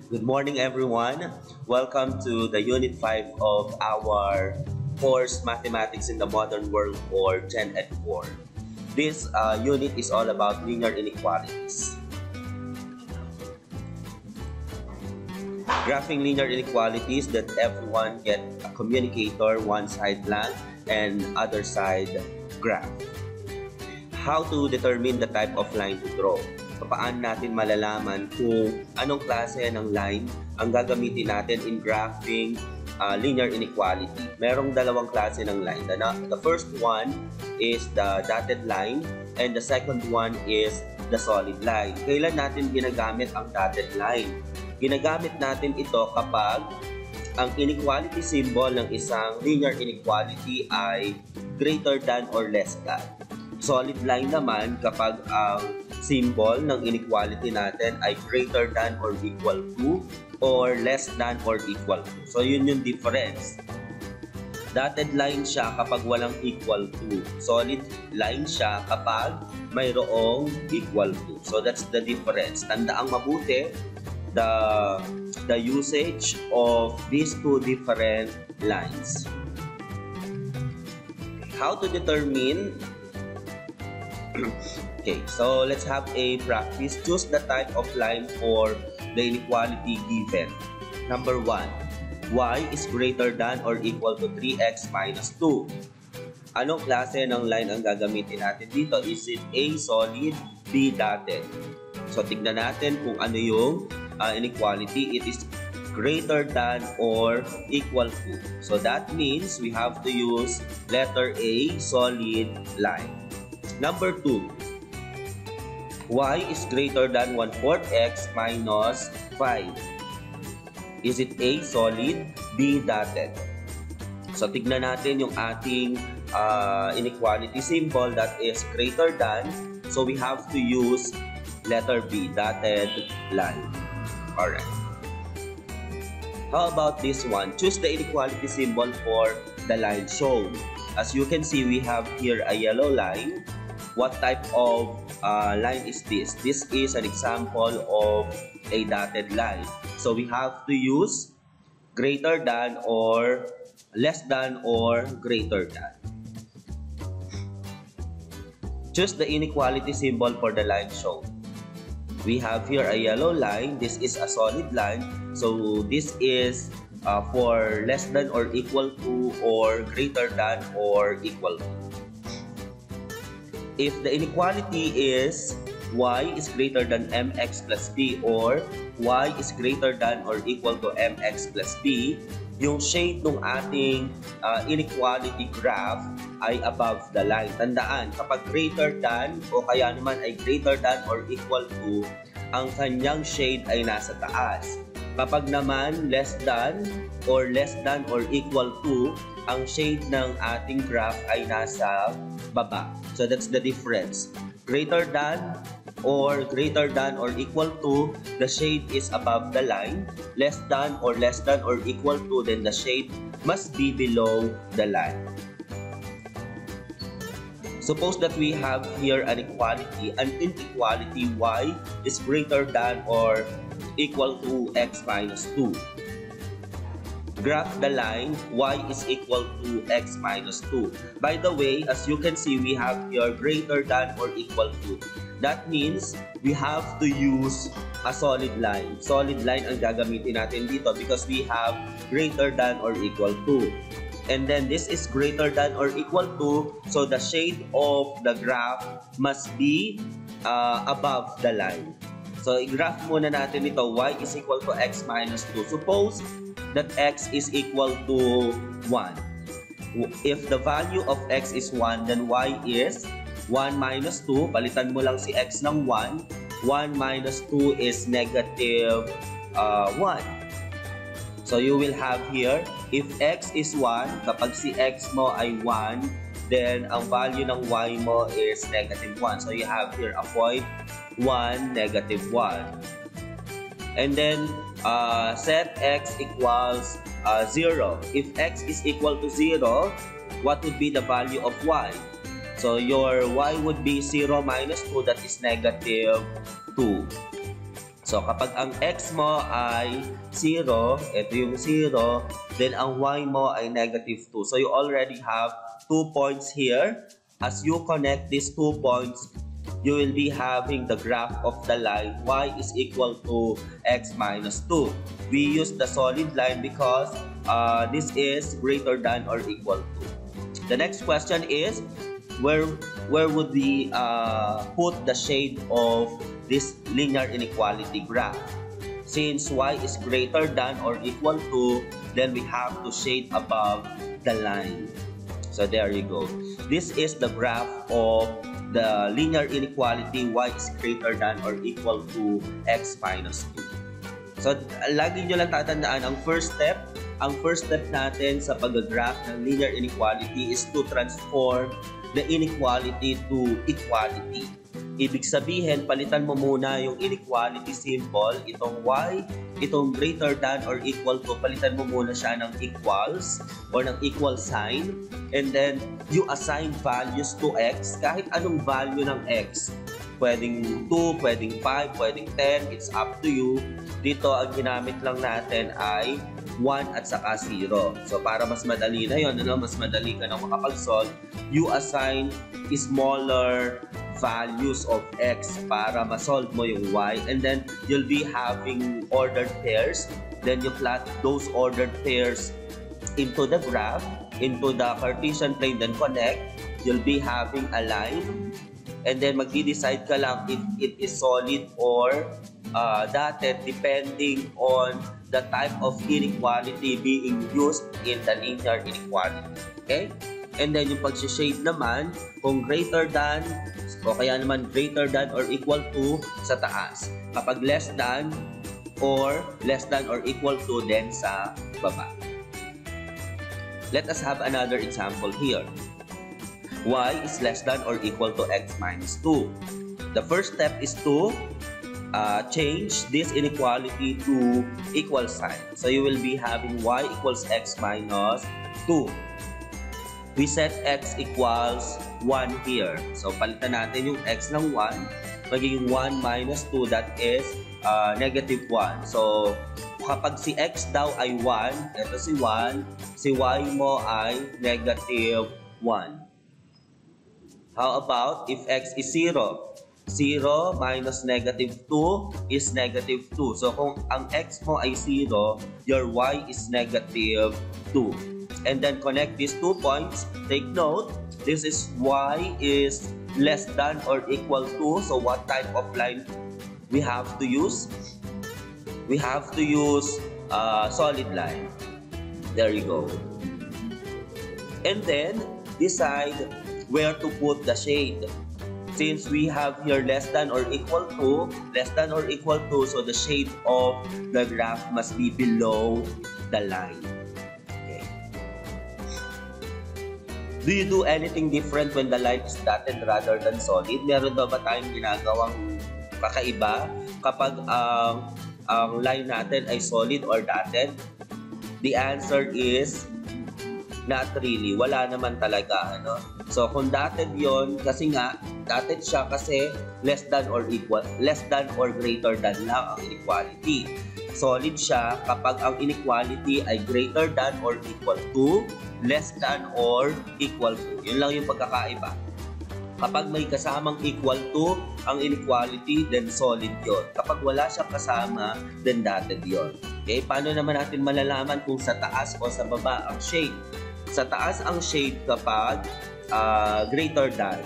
Good morning, everyone. Welcome to the Unit 5 of our course Mathematics in the Modern World, or Gen Ed 4. This unit is all about linear inequalities. Graphing linear inequalities that everyone get a communicator, one side blank and other side graph. How to determine the type of line to draw. Paano natin malalaman kung anong klase ng line ang gagamitin natin in graphing linear inequality. Merong dalawang klase ng line. The first one is the dotted line and the second one is the solid line. Kailan natin ginagamit ang dotted line? Ginagamit natin ito kapag ang inequality symbol ng isang linear inequality ay greater than or less than. Solid line naman kapag ang symbol ng inequality natin ay greater than or equal to or less than or equal to. So yun yung difference. Dotted line siya kapag walang equal to. Solid line siya kapag mayroong equal to. So that's the difference. Tandaang mabuti the usage of these two different lines. How to determine? Okay, so let's have a practice. Choose the type of line for the inequality given. Number 1, y is greater than or equal to 3x minus 2. Anong klase ng line ang gagamitin natin dito? Is it A, solid, B, dotted? So tignan natin kung ano yung inequality. It is greater than or equal to. So that means we have to use letter A, solid line. Number 2, y is greater than 1/4 x minus 5. Is it A, solid, B, dotted? So tignan natin yung ating inequality symbol that is greater than. So we have to use letter B, dotted line. Alright. How about this one? Choose the inequality symbol for the line shown. As you can see, we have here a yellow line. What type of line is this? This is an example of a dotted line. So we have to use greater than or less than or greater than. Choose the inequality symbol for the line shown. We have here a yellow line. This is a solid line. So this is for less than or equal to or greater than or equal to. If the inequality is y is greater than mx plus b or y is greater than or equal to mx plus b, yung shade ng ating inequality graph ay above the line. Tandaan, kapag greater than o kaya naman ay greater than or equal to, ang kanyang shade ay nasa taas. Kapag naman less than or equal to, ang shade ng ating graph ay nasa baba. So that's the difference. Greater than or equal to, the shade is above the line. Less than or equal to, then the shade must be below the line. Suppose that we have here an inequality y is greater than or equal to x minus 2. Graph the line y is equal to x minus 2. By the way, as you can see, we have here greater than or equal to. That means we have to use a solid line. Solid line ang gagamitin natin dito because we have greater than or equal to. And then this is greater than or equal to, so the shade of the graph must be above the line. So i-graph muna natin ito, y is equal to x minus 2. Suppose that x is equal to 1. If the value of x is 1, then y is 1 minus 2. Palitan mo lang si x ng 1. 1 minus 2 is negative 1. So you will have here, if x is 1, kapag si x mo ay 1, then ang value ng y mo is negative 1. So you have here a point 1, negative 1. And then set x equals 0. If x is equal to 0, what would be the value of y? So your y would be 0 minus 2, that is negative 2. So So, kapag ang x mo ay 0, ito yung 0, then ang y mo ay negative 2. So, you already have 2 points here. As you connect these 2 points, you will be having the graph of the line y is equal to x minus 2. We use the solid line because this is greater than or equal to. The next question is, where would we put the shade of this linear inequality graph? Since y is greater than or equal to, then we have to shade above the line. So there you go. This is the graph of the linear inequality y is greater than or equal to x minus 2. So lagi nyo lang tatandaan, ang first step natin sa pag-graph ng linear inequality is to transform the inequality to equality. Ibig sabihin, palitan mo muna yung inequality symbol, itong y, itong greater than or equal to, palitan mo muna siya ng equals or ng equal sign, and then you assign values to x, kahit anong value ng x. Pwedeng 2, pwedeng 5, pwedeng 10, it's up to you. Dito, ang ginamit lang natin ay 1 at saka 0. So, para mas madali na yun, mas madali ka na makapag-solve, you assign smaller values of x para ma-solve mo yung y, and then you'll be having ordered pairs. Then you plot those ordered pairs into the graph, into the Cartesian plane, then connect. You'll be having a line, and then magdi-decide ka lang if it is solid or dotted depending on the type of inequality being used in the linear inequality. Okay? And then yung pag-shade naman, kung greater than, o kaya naman greater than or equal to sa taas. Kapag less than or equal to, then sa baba. Let us have another example here. Y is less than or equal to x minus 2. The first step is to change this inequality to equal sign. So you will be having y equals x minus 2. We set x equals 1 here. So palitan natin yung x ng 1, magiging 1 minus 2, that is negative 1. So kapag si x daw ay 1, ito si 1, si y mo ay negative 1. How about if x is 0? 0 minus negative 2 is negative 2. So kung ang x mo ay 0, your y is negative 2. And then connect these 2 points. Take note, this is y is less than or equal to. So what type of line we have to use? We have to use solid line. There you go. And then decide where to put the shade. Since we have here less than or equal to, so the shade of the graph must be below the line. Do you do anything different when the line is dotted rather than solid? Meron ba tayong ginagawang kakaiba kapag ang line natin ay solid or dotted? The answer is not really. Wala naman talaga. Ano? So kung dotted yon, kasi nga, dotted siya kasi less than or greater than lang ang inequality. Solid siya kapag ang inequality ay greater than or equal to, less than or equal to. Yun lang yung pagkakaiba. Kapag may kasamang equal to ang inequality, then solid yun. Kapag wala siyang kasama, then dotted yun. Okay? Paano naman natin malalaman kung sa taas o sa baba ang shade? Sa taas ang shade kapag greater than.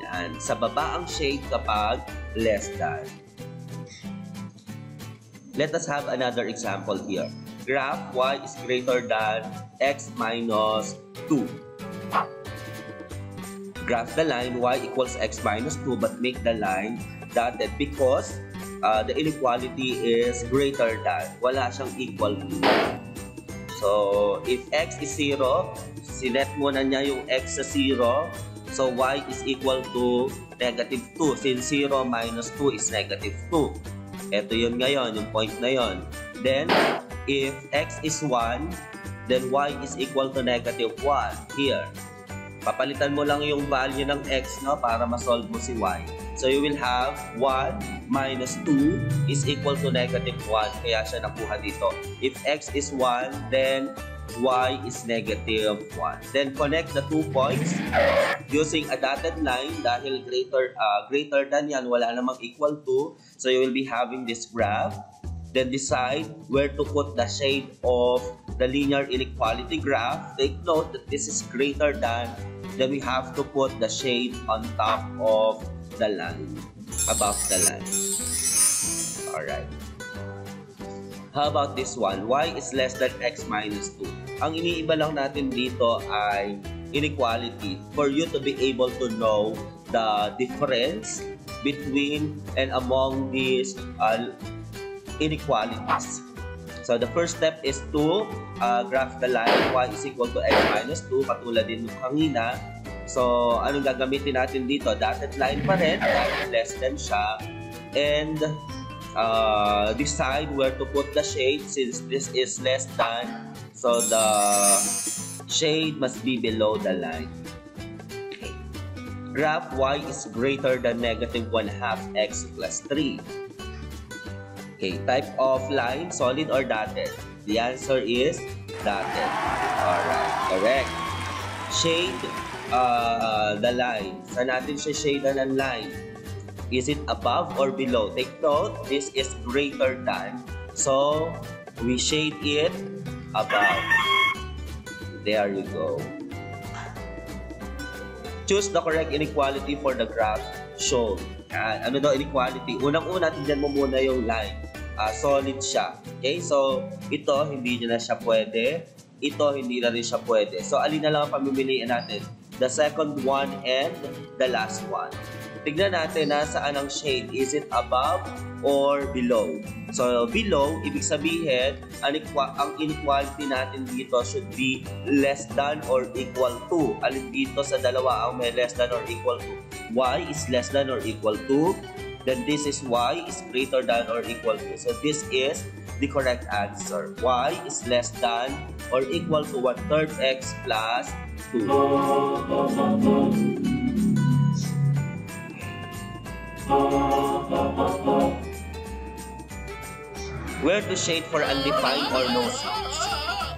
Yan. Sa baba ang shade kapag less than. Let us have another example here. Graph y is greater than x minus 2. Graph the line y equals x minus 2, but make the line dotted because the inequality is greater than. Wala siyang equal to. So, if x is 0, sinet mo na niya yung x sa 0. So, y is equal to negative 2. Since 0 minus 2 is negative 2. Ito yun ngayon, yung point na yun. Then, if x is 1, then y is equal to negative 1 here. Papalitan mo lang yung value ng x, no, para ma-solve mo si y. So you will have 1 minus 2 is equal to negative 1. Kaya siya nakuha dito. If x is 1, then y is negative 1. Then connect the 2 points using a dotted line dahil greater than yan, wala namang equal to. So you will be having this graph. Then decide where to put the shade of the linear inequality graph. Take note that this is greater than, then we have to put the shade on top of the line, above the line. Alright. How about this one? Y is less than x minus 2. Ang iniiba lang natin dito ay inequality for you to be able to know the difference between and among these inequalities. So the first step is to graph the line y is equal to x minus 2, katulad din ng kanina. So anong gagamitin natin dito? Dotted line pa rin, dahil less than siya. And decide where to put the shade since this is less than. So the shade must be below the line. Okay. Graph y is greater than negative 1/2 x plus 3. Okay, type of line, solid or dotted? The answer is dotted. Alright, correct. Shade the line. Saan natin siya shade ng line? Is it above or below? Take note, this is greater than. So, we shade it above. There you go. Choose the correct inequality for the graph shown. Ano daw inequality? Unang-una, tignan mo muna yung line. Solid siya. Okay? So, ito, hindi na siya pwede. Ito, hindi na rin siya pwede. So, alin na lang ang pamimiliin natin? The second one and the last one. Tignan natin na saan ang shade. Is it above or below? So, below, ibig sabihin, ang inequality natin dito should be less than or equal to. Alin dito sa dalawa ang may less than or equal to? Y is less than or equal to. Then this is y is greater than or equal to. So this is the correct answer. Y is less than or equal to 1/3 x plus 2. Where to shade for undefined or no slopes?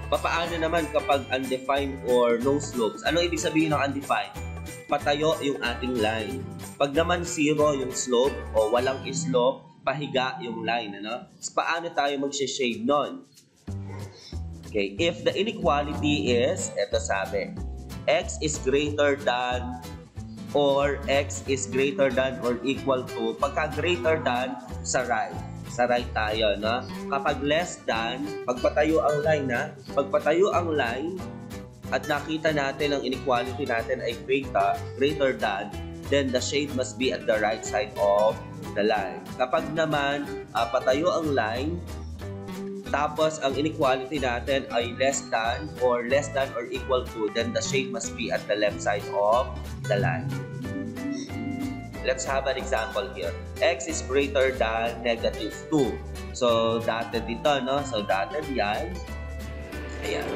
Paano naman kapag undefined or no slopes? Ano ibig sabihin ng undefined? Patayo yung ating line. Pag naman zero yung slope o walang slope, pahiga yung line. Ano? So, paano tayo mag-shade nun? Okay, if the inequality is, eto sabi, x is greater than or x is greater than or equal to, pagka greater than, sa right. Sa right tayo, no? Kapag less than, pagpatayo ang line, pagpatayo ang line, at nakita natin ang inequality natin ay greater than, then the shade must be at the right side of the line. Kapag naman patayo ang line, tapos ang inequality natin ay less than or equal to, then the shade must be at the left side of the line. Let's have an example here. X is greater than negative 2. So, dotted dito, no? So, dotted yan. Ayan.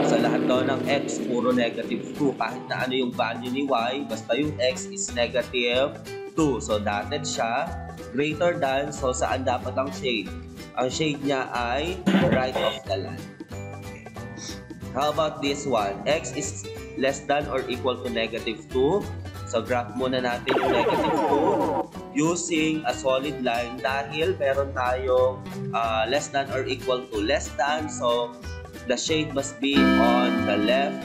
Sa lahat daw ng x, puro negative 2. Kahit na ano yung value ni y, basta yung x is negative 2. So, dotted siya. Greater than, so saan dapat ang shade? Ang shade niya ay right of the line. How about this one? X is less than or equal to negative 2. So, graph muna natin yung negative 2 using a solid line dahil meron tayong less than or equal to. Less than, so the shade must be on the left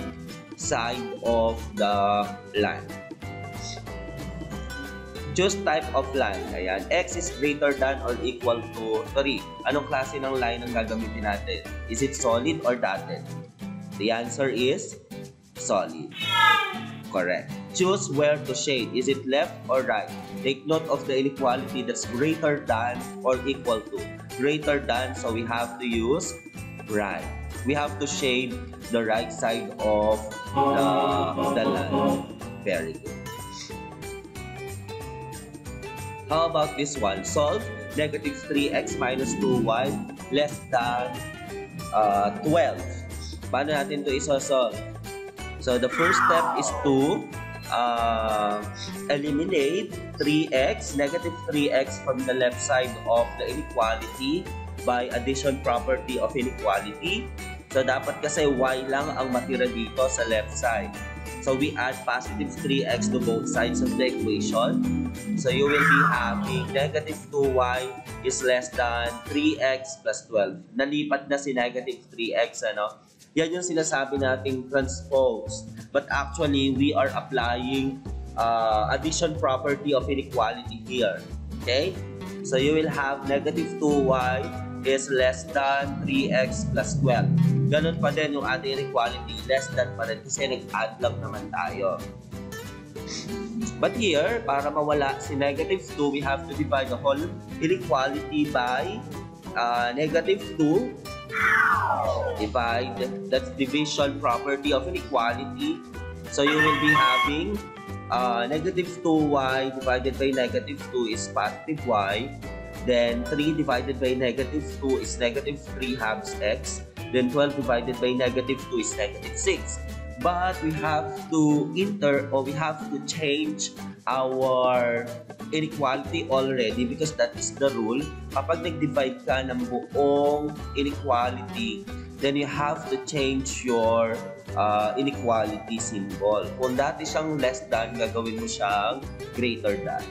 side of the line. Choose type of line. Ayan. X is greater than or equal to 3. Anong klase ng line ang gagamitin natin? Is it solid or dotted? The answer is solid. Correct. Choose where to shade. Is it left or right? Take note of the inequality that's greater than or equal to. Greater than, so we have to use right. We have to shade the right side of the line. Very good. How about this one? Solve negative 3x minus 2y less than 12. Paano natin ito isosolve? So, the first step is to eliminate 3x, negative 3x from the left side of the inequality by addition property of inequality. So, dapat kasi y lang ang matira dito sa left side. So, we add positive 3x to both sides of the equation. So, you will be having negative 2y is less than 3x plus 12. Nalipat na si negative 3x, ano? Yan yung sinasabi nating transpose. But actually, we are applying addition property of inequality here. Okay? So, you will have negative 2y is less than 3x plus 12. Ganun pa din yung ating inequality, less than pa rin kasi nag-add lang naman tayo. But here, para mawala si negative 2, we have to divide the whole inequality by negative 2. Divide, that's division property of inequality. So you will be having negative 2y divided by negative 2 is positive y. Then 3 divided by negative 2 is negative 3 halves x. Then 12 divided by negative 2 is negative 6. But we have to we have to change our inequality already because that is the rule. Kapag nag-divide ka ng buong inequality, then you have to change your inequality symbol. Kung dati siyang less than, gagawin mo siyang greater than.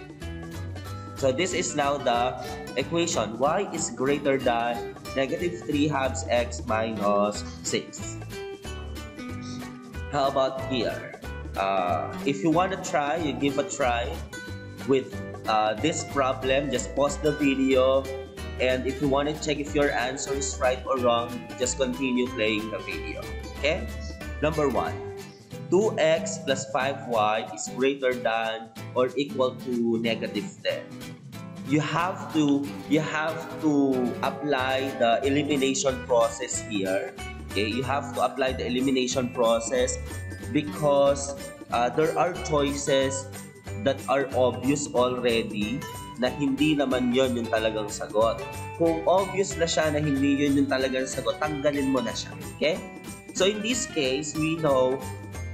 So this is now the equation. Y is greater than negative 3 halves x minus 6. How about here? If you want to try, you give a try with this problem. Just pause the video. And if you want to check if your answer is right or wrong, just continue playing the video. Okay? Number 1. 2x plus 5y is greater than or equal to negative 10. You have to apply the elimination process here. Okay, you have to apply the elimination process because there are choices that are obvious already na hindi naman yon yung talagang sagot. Kung obvious na siya na hindi yun yung talagang sagot, tanggalin mo na siya. Okay? So in this case, we know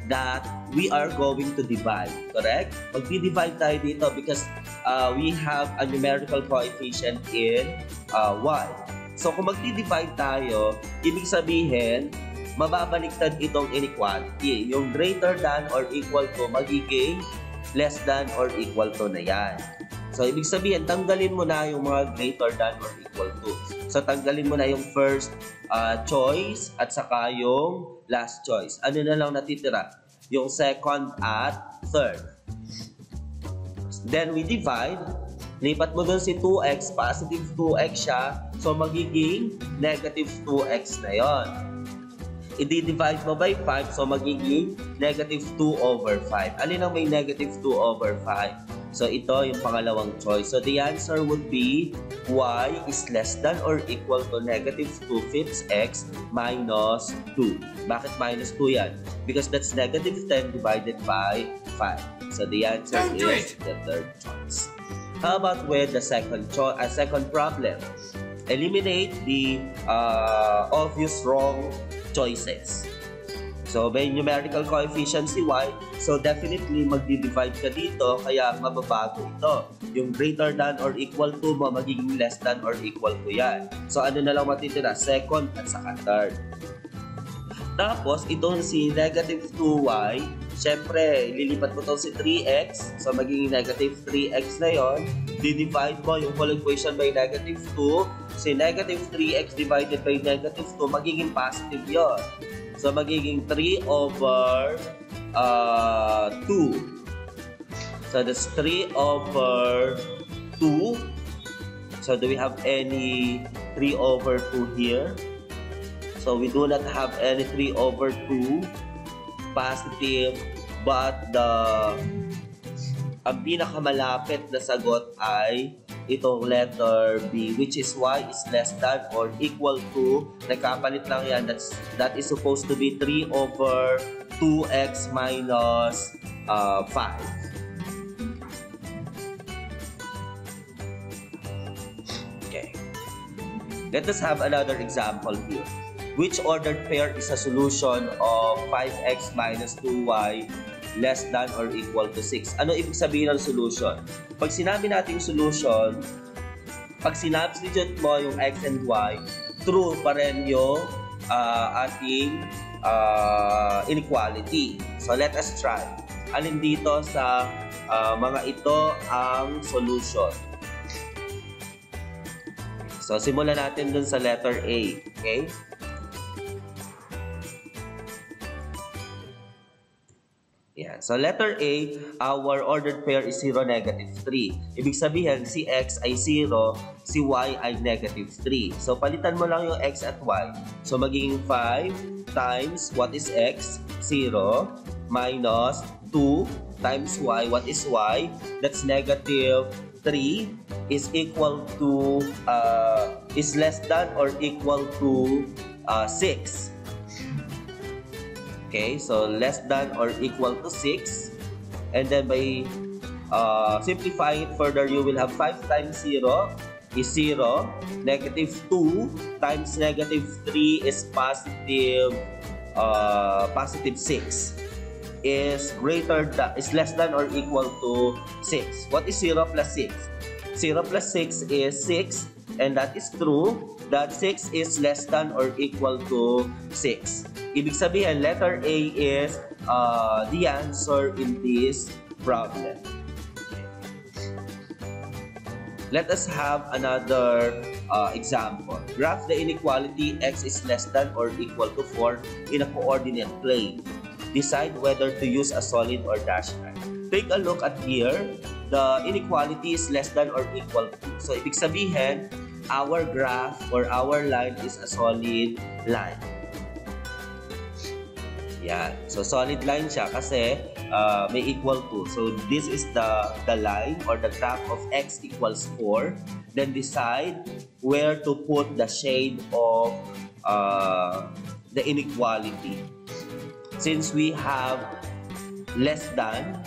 that we are going to divide, correct? Magdi-divide tayo dito because we have a numerical coefficient in y. So kung magdi-divide tayo, ibig sabihin, mababaliktad itong inequality. Yung greater than or equal to magiging less than or equal to na yan. So ibig sabihin, tanggalin mo na yung mga greater than or equal to. So tanggalin mo na yung first choice at saka yung last choice. Ano na lang natitira? Yung second at third. Then we divide. Lipat mo dun si 2x, positive 2x siya. So magiging negative 2x na yon. I-divide mo by 5, so magiging negative 2 over 5. Alin ang may negative 2 over 5? So ito yung pangalawang choice. So the answer would be y is less than or equal to negative 2/5 x minus 2. Bakit minus 2 yan? Because that's negative 10 divided by 5. So the answer is the third choice. How about with the second problem? Eliminate the obvious wrong choices. So, may numerical coefficient si y. So, definitely, magdi-divide ka dito, kaya mababago ito. Yung greater than or equal to mo, magiging less than or equal to yan. So, ano na lang matitira? Second at saka third. Tapos, itong si negative 2y, syempre, lilipat mo itong si 3x. So, magiging negative 3x na yon. Di-divide mo yung whole equation by negative 2. Si negative 3x divided by negative 2, magiging positive yon. So, magiging 3 over 2. So, that's 3 over 2. So, do we have any 3 over 2 here? So, we do not have any 3 over 2 positive. But, ang pinakamalapit na sagot ay itong letter B, which is y is less than or equal to, nagkapalit lang yan, that is supposed to be 3 over 2x minus 5. Okay. Let us have another example here. Which ordered pair is a solution of 5x minus 2y less than or equal to 6. Ano ibig sabihin ng solution? Pag sinabi natin solution, pag sinubstitute mo yung x and y, true pa rin yung ating inequality. So let us try. Alin dito sa mga ito ang solution? So simulan natin dun sa letter A. Okay? Yan. So letter A, our ordered pair is 0, negative 3. Ibig sabihin, si x ay 0, si y ay negative 3. So palitan mo lang yung x at y. So magiging 5 times what is x? 0 minus 2 times y. What is y? That's negative 3 is equal to is less than or equal to 6. Okay, so less than or equal to 6. And then by simplifying it further, you will have 5 times 0 is 0. Negative 2 times negative 3 is positive 6. Is less than or equal to 6. What is 0 plus 6? 0 plus 6 is 6, and that is true that 6 is less than or equal to 6. Ibig sabihin, letter A is the answer in this problem. Let us have another example. Graph the inequality x is less than or equal to 4 in a coordinate plane. Decide whether to use a solid or dashed line. Take a look at here. The inequality is less than or equal to. So, ibig sabihin, our graph or our line is a solid line. Yan. So, solid line siya kasi may equal to. So, this is the line or the graph of x equals 4. Then, decide where to put the shade of the inequality. Since we have less than,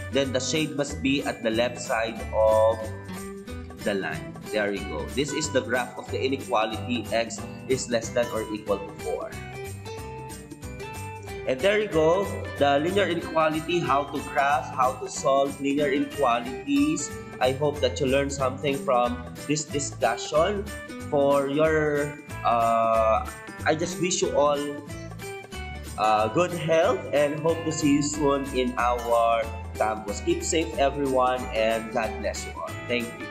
then the shade must be at the left side of the line. There you go. This is the graph of the inequality x is less than or equal to 4. And there you go, the linear inequality, how to graph, how to solve linear inequalities. I hope that you learned something from this discussion. For your, I just wish you all good health and hope to see you soon in our campus. Keep safe, everyone, and God bless you all. Thank you.